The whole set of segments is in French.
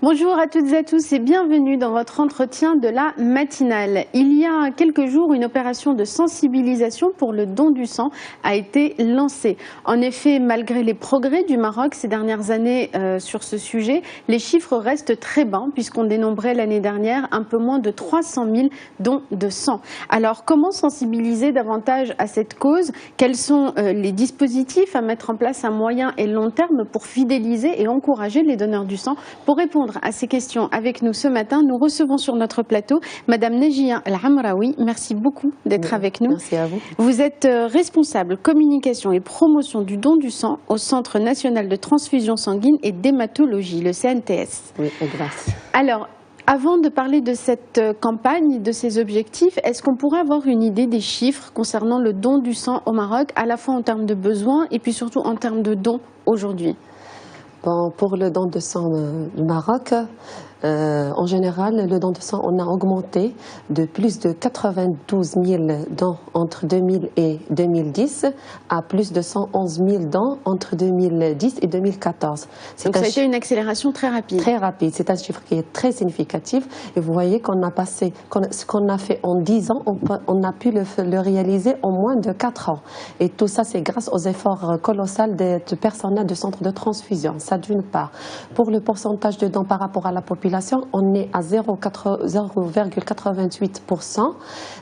Bonjour à toutes et à tous et bienvenue dans votre entretien de la matinale. Il y a quelques jours, une opération de sensibilisation pour le don du sang a été lancée. En effet, malgré les progrès du Maroc ces dernières années sur ce sujet, les chiffres restent très bas puisqu'on dénombrait l'année dernière un peu moins de 300 000 dons de sang. Alors, comment sensibiliser davantage à cette cause? Quels sont les dispositifs à mettre en place à moyen et long terme pour fidéliser et encourager les donneurs du sang? Pour répondre à ces questions avec nous ce matin, nous recevons sur notre plateau Madame Najia El Hamraoui. Merci beaucoup d'être avec nous. Merci à vous. Vous êtes responsable communication et promotion du don du sang au Centre national de transfusion sanguine et d'hématologie, le CNTS. Oui, exact. Alors, avant de parler de cette campagne, de ses objectifs, est-ce qu'on pourrait avoir une idée des chiffres concernant le don du sang au Maroc, à la fois en termes de besoins et puis surtout en termes de dons aujourd'hui? Bon, pour le don de sang du Maroc, en général, le don de sang, on a augmenté de plus de 92 000 dons entre 2000 et 2010 à plus de 111 000 dons entre 2010 et 2014. Donc ça a été une accélération très rapide. Très rapide. C'est un chiffre qui est très significatif. Et vous voyez qu'on a passé, ce qu'on a fait en 10 ans, on a pu le réaliser en moins de 4 ans. Et tout ça, c'est grâce aux efforts colossaux du personnel de centre de transfusion. Ça, d'une part. Pour le pourcentage de dons par rapport à la population, on est à 0,88%.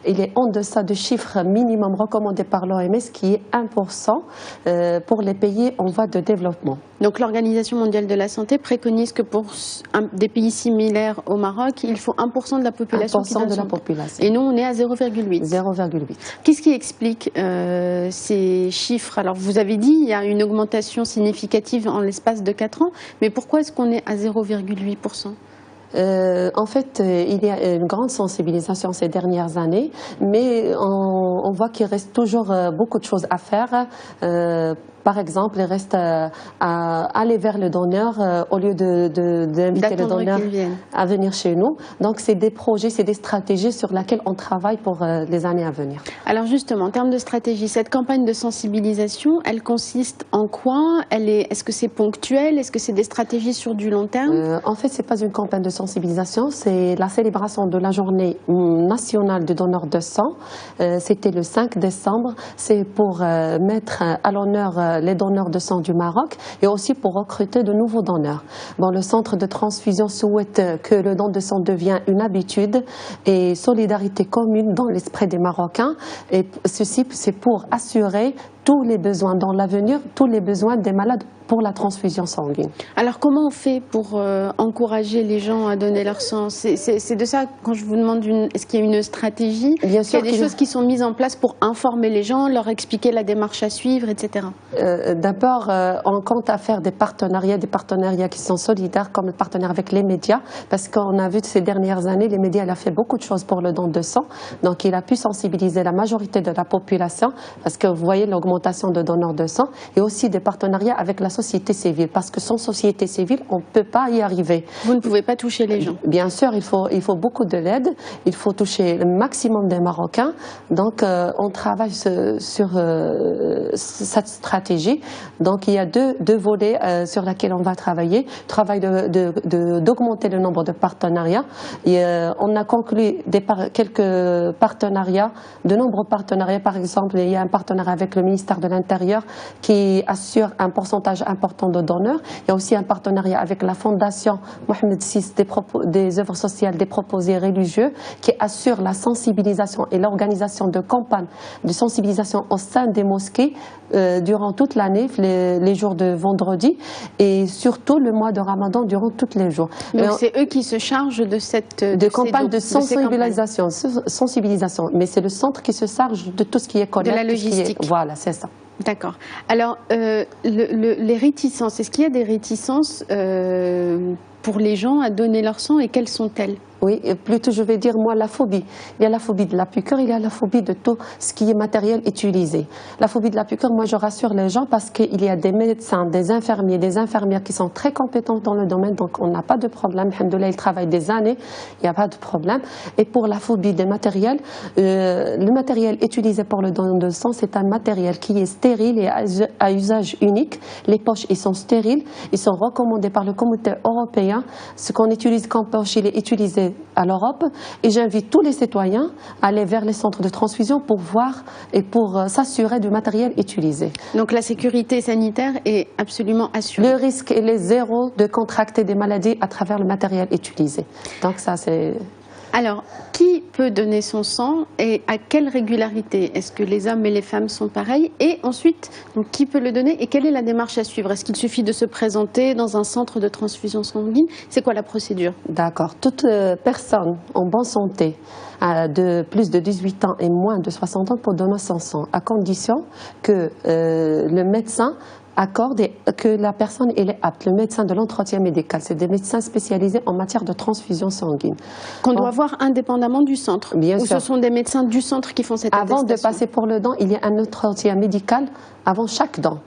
Il est en deçà du chiffre minimum recommandé par l'OMS qui est 1% pour les pays en voie de développement. Donc l'Organisation mondiale de la santé préconise que pour des pays similaires au Maroc, il faut 1% de la population. 1% de la population. Et nous, on est à 0,8. 0,8. Qu'est-ce qui explique ces chiffres? Alors vous avez dit il y a une augmentation significative en l'espace de 4 ans, mais pourquoi est-ce qu'on est à 0,8%? En fait, il y a une grande sensibilisation ces dernières années, mais on voit qu'il reste toujours beaucoup de choses à faire. Par exemple, il reste à aller vers le donneur au lieu d'inviter le donneur à venir chez nous. Donc, c'est des projets, c'est des stratégies sur lesquelles on travaille pour les années à venir. Alors justement, en termes de stratégie, cette campagne de sensibilisation, elle consiste en quoi? Est-ce que c'est ponctuel? Est-ce que c'est des stratégies sur du long terme? En fait, c'est pas une campagne de sensibilisation, c'est la célébration de la journée nationale du donneur de sang. C'était le 5 décembre. C'est pour mettre à l'honneur les donneurs de sang du Maroc et aussi pour recruter de nouveaux donneurs. Bon, le centre de transfusion souhaite que le don de sang devienne une habitude et solidarité commune dans l'esprit des Marocains. Et ceci, c'est pour assurer tous les besoins dans l'avenir, tous les besoins des malades pour la transfusion sanguine. Alors comment on fait pour encourager les gens à donner leur sang? C'est de ça quand je vous demande, est-ce qu'il y a une stratégie? Bien sûr, il y a des choses qui sont mises en place pour informer les gens, leur expliquer la démarche à suivre, etc. D'abord, on compte à faire des partenariats qui sont solidaires, comme le partenariat avec les médias, parce qu'on a vu ces dernières années, les médias, il a fait beaucoup de choses pour le don de sang, donc il a pu sensibiliser la majorité de la population, parce que vous voyez l'augmentation de donneurs de sang, et aussi des partenariats avec la société civile, parce que sans société civile, on ne peut pas y arriver. Vous ne pouvez pas toucher les gens. Bien sûr, il faut beaucoup de l'aide, il faut toucher le maximum des Marocains, donc on travaille sur cette stratégie. Donc il y a deux volets sur lesquels on va travailler. Travail d'augmenter le nombre de partenariats. Et, on a conclu quelques partenariats, de nombreux partenariats. Par exemple, il y a un partenariat avec le ministère de l'Intérieur qui assure un pourcentage important de donneurs. Il y a aussi un partenariat avec la Fondation Mohamed VI des œuvres sociales des proposés religieux qui assure la sensibilisation et l'organisation de campagnes de sensibilisation au sein des mosquées durant toute l'année, les jours de vendredi et surtout le mois de Ramadan durant tous les jours. Donc c'est eux qui se chargent de cette campagne de sensibilisation, mais c'est le centre qui se charge de tout ce qui est collecte. De la logistique. Voilà, c'est ça. D'accord. Alors, les réticences, est-ce qu'il y a des réticences pour les gens à donner leur sang et quelles sont-elles? Oui, plutôt je vais dire moi la phobie. Il y a la phobie de la piqûre, il y a la phobie de tout ce qui est matériel utilisé. La phobie de la piqûre, moi je rassure les gens parce qu'il y a des médecins, des infirmiers, des infirmières qui sont très compétents dans le domaine, donc on n'a pas de problème. Alhamdoulilah, ils travaillent des années, il n'y a pas de problème. Et pour la phobie des matériels, le matériel utilisé pour le don de sang, c'est un matériel qui est stérile et à usage unique. Les poches, ils sont stériles, ils sont recommandés par le comité européen. Ce qu'on utilise comme poche, il est utilisé à l'Europe, et j'invite tous les citoyens à aller vers les centres de transfusion pour voir et pour s'assurer du matériel utilisé. Donc la sécurité sanitaire est absolument assurée. Le risque est les zéro de contracter des maladies à travers le matériel utilisé. Donc ça c'est... Alors, qui peut donner son sang et à quelle régularité? Est-ce que les hommes et les femmes sont pareils? Et ensuite, donc, qui peut le donner et quelle est la démarche à suivre? Est-ce qu'il suffit de se présenter dans un centre de transfusion sanguine? C'est quoi la procédure? D'accord. Toute personne en bonne santé de plus de 18 ans et moins de 60 ans peut donner son sang, à condition que le médecin accorde et que la personne elle est apte. Le médecin de l'entretien médical, c'est des médecins spécialisés en matière de transfusion sanguine. Qu'on doit voir indépendamment du centre? Bien ou sûr. ce sont des médecins du centre qui font cette attestation? Avant de passer pour le don, il y a un entretien médical avant chaque don.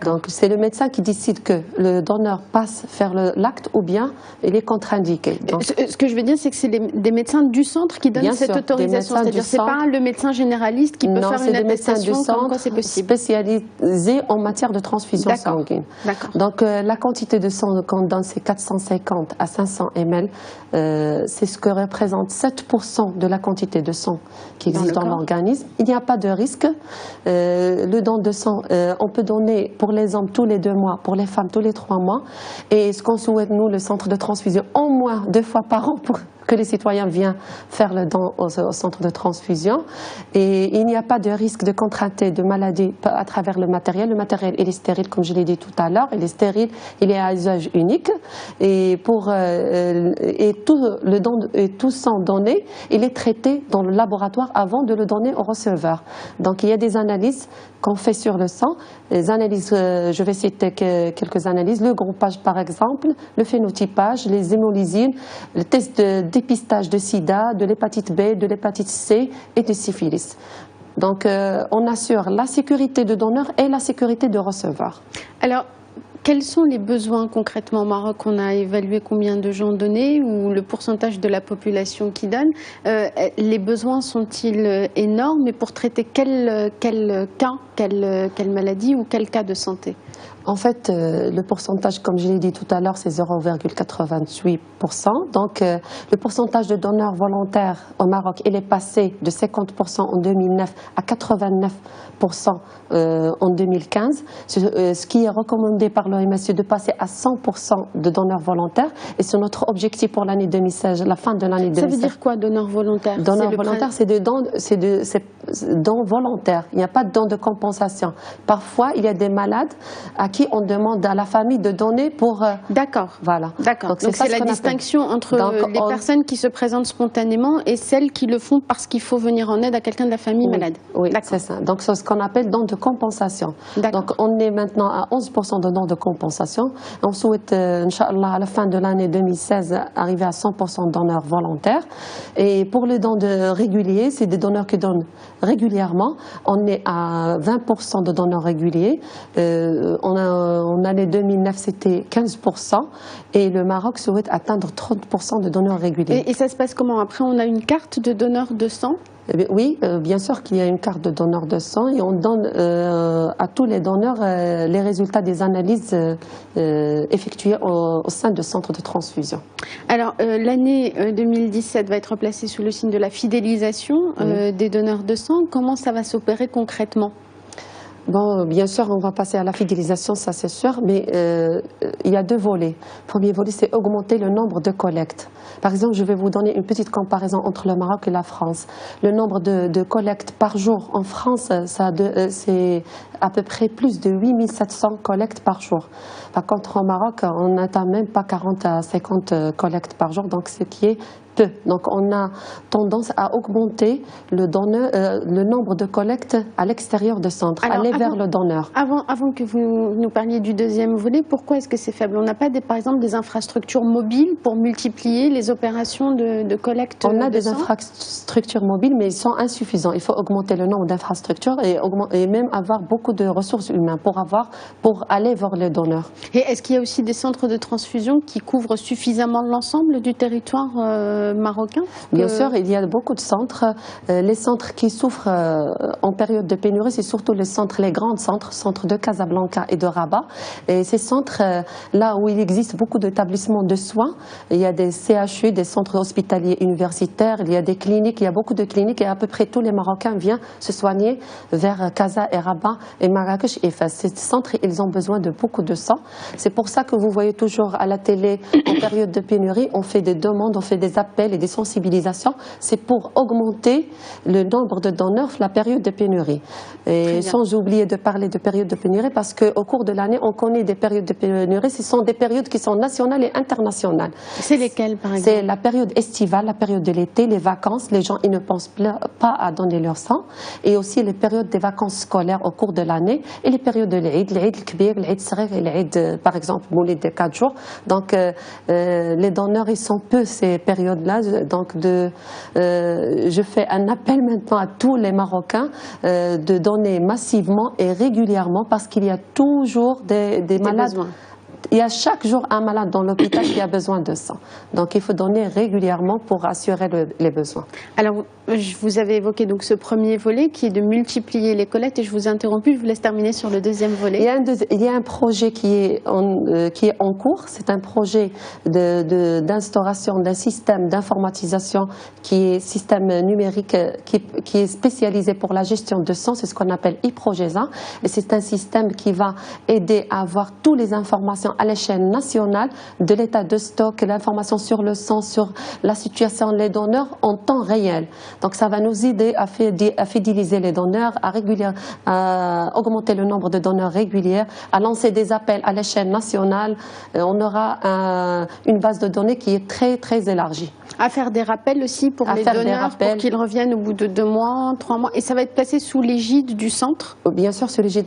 Donc c'est le médecin qui décide que le donneur passe faire l'acte ou bien il est contre-indiqué. Ce que je veux dire, c'est que c'est des médecins du centre qui donnent cette autorisation. C'est-à-dire c'est pas le médecin généraliste qui peut faire une attestation comme quoi c'est possible. Spécialisés en matière de transfusion sanguine. Donc la quantité de sang qu'on donne, c'est 450 à 500 ml. C'est ce que représente 7% de la quantité de sang qui existe dans l'organisme. Il n'y a pas de risque. Le don de sang, on peut donner pour les hommes tous les 2 mois, pour les femmes tous les 3 mois. Et ce qu'on souhaite, nous, le centre de transfusion, au moins 2 fois par an pour que les citoyens viennent faire le don au centre de transfusion. Et il n'y a pas de risque de contracter de maladies à travers le matériel. Le matériel, il est stérile, comme je l'ai dit tout à l'heure. Il est stérile, il est à usage unique. Et tout le don et tout sang donné, il est traité dans le laboratoire avant de le donner au receveur. Donc il y a des analyses qu'on fait sur le sang. Les analyses, je vais citer quelques analyses. Le groupage, par exemple, le phénotypage, les hémolysines, le test de dépistage de sida, de l'hépatite B, de l'hépatite C et de syphilis. Donc on assure la sécurité de donneur et la sécurité de receveur. Alors, quels sont les besoins concrètement au Maroc? On a évalué combien de gens donnés ou le pourcentage de la population qui donne. Les besoins sont-ils énormes et pour traiter quel cas, quelle maladie ou quel cas de santé? En fait, le pourcentage, comme je l'ai dit tout à l'heure, c'est 0,88%. Donc, le pourcentage de donneurs volontaires au Maroc, il est passé de 50% en 2009 à 89% en 2015. Ce qui est recommandé par l'OMS, c'est de passer à 100% de donneurs volontaires. Et c'est notre objectif pour l'année 2016, la fin de l'année 2016. Ça veut dire quoi, donneurs volontaires? Donneurs volontaires, c'est des dons volontaires. Il n'y a pas de dons de compensation. Parfois, il y a des malades à qui on demande à la famille de donner pour... D'accord. Voilà. Donc c'est la distinction entre les personnes qui se présentent spontanément et celles qui le font parce qu'il faut venir en aide à quelqu'un de la famille malade. Oui, c'est ça. Donc c'est ce qu'on appelle don de compensation. Donc on est maintenant à 11% de dons de compensation. On souhaite, Inch'Allah, à la fin de l'année 2016, arriver à 100% de donneurs volontaires. Et pour le don de réguliers, c'est des donneurs qui donnent régulièrement. On est à 20% de donneurs réguliers. En année 2009, c'était 15% et le Maroc souhaite atteindre 30% de donneurs réguliers. Et ça se passe comment? Après, on a une carte de donneur de sang? Oui, bien sûr qu'il y a une carte de donneur de sang et on donne à tous les donneurs les résultats des analyses effectuées au sein de centres de transfusion. Alors, l'année 2017 va être placée sous le signe de la fidélisation des donneurs de sang. Comment ça va s'opérer concrètement? Bon, bien sûr, on va passer à la fidélisation, ça c'est sûr, mais il y a 2 volets. Le premier volet, c'est augmenter le nombre de collectes. Par exemple, je vais vous donner une petite comparaison entre le Maroc et la France. Le nombre de collectes par jour en France, c'est à peu près plus de 8700 collectes par jour. Par contre, au Maroc, on n'atteint même pas 40 à 50 collectes par jour, donc ce qui est peu. Donc on a tendance à augmenter le nombre de collectes à l'extérieur du centre, aller vers le donneur. Avant que vous nous parliez du deuxième volet, pourquoi est-ce que c'est faible? On n'a pas, par exemple, des infrastructures mobiles pour multiplier les opérations de collecte? On a des infrastructures mobiles, mais ils sont insuffisants. Il faut augmenter le nombre d'infrastructures et même avoir beaucoup de ressources humaines pour aller vers les donneurs. Et est-ce qu'il y a aussi des centres de transfusion qui couvrent suffisamment l'ensemble du territoire marocain? Bien sûr, il y a beaucoup de centres. Les centres qui souffrent en période de pénurie, c'est surtout les grands centres de Casablanca et de Rabat. Et ces centres, là où il existe beaucoup d'établissements de soins, il y a des CHU, des centres hospitaliers universitaires, il y a des cliniques, il y a beaucoup de cliniques et à peu près tous les Marocains viennent se soigner vers Casa et Rabat et Marrakech et Fès. Ces centres, ils ont besoin de beaucoup de sang. C'est pour ça que vous voyez toujours à la télé, en période de pénurie, on fait des demandes, on fait des appels et des sensibilisations, c'est pour augmenter le nombre de donneurs la période de pénurie. Et sans oublier de parler de période de pénurie, parce qu'au cours de l'année, on connaît des périodes de pénurie, ce sont des périodes qui sont nationales et internationales. C'est lesquelles, par exemple? C'est la période estivale, la période de l'été, les vacances, les gens ils ne pensent pas à donner leur sang, et aussi les périodes des vacances scolaires au cours de l'année, et les périodes de l'Eid, l'Eid Kbir, l'Eid Saghir et l'Eid, par exemple, Moulid de 4 jours. Donc, les donneurs, ils sont peu ces périodes là, donc je fais un appel maintenant à tous les Marocains de donner massivement et régulièrement parce qu'il y a toujours des malades. Il y a chaque jour un malade dans l'hôpital qui a besoin de sang. Donc il faut donner régulièrement pour assurer les besoins. Alors vous avez évoqué donc ce premier volet qui est de multiplier les collectes et je vous ai interrompu, je vous laisse terminer sur le deuxième volet. Il y a un projet qui est en cours, c'est un projet d'instauration d'un système d'informatisation qui est système numérique qui est spécialisé pour la gestion de sang, c'est ce qu'on appelle e-Progesa et c'est un système qui va aider à avoir toutes les informations à l'échelle nationale de l'état de stock, l'information sur le sang, sur la situation des donneurs en temps réel. Donc ça va nous aider à fidéliser les donneurs, à augmenter le nombre de donneurs réguliers, à lancer des appels à l'échelle nationale. On aura une base de données qui est très très élargie. À faire des rappels aussi pour les donneurs, pour qu'ils reviennent au bout de 2 mois, 3 mois. Et ça va être placé sous l'égide du centre? Bien sûr, sous l'égide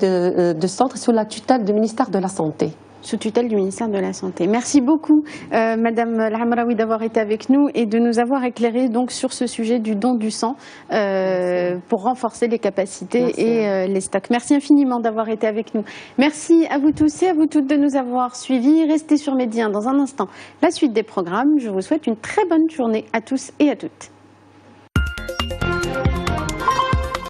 du centre, sous la tutelle du ministère de la Santé. Sous tutelle du ministère de la Santé. Merci beaucoup, Madame Al-Hamraoui, d'avoir été avec nous et de nous avoir éclairé donc sur ce sujet du don du sang pour renforcer les capacités et les stocks. Merci infiniment d'avoir été avec nous. Merci à vous tous et à vous toutes de nous avoir suivis. Restez sur Média dans un instant. La suite des programmes. Je vous souhaite une très bonne journée à tous et à toutes.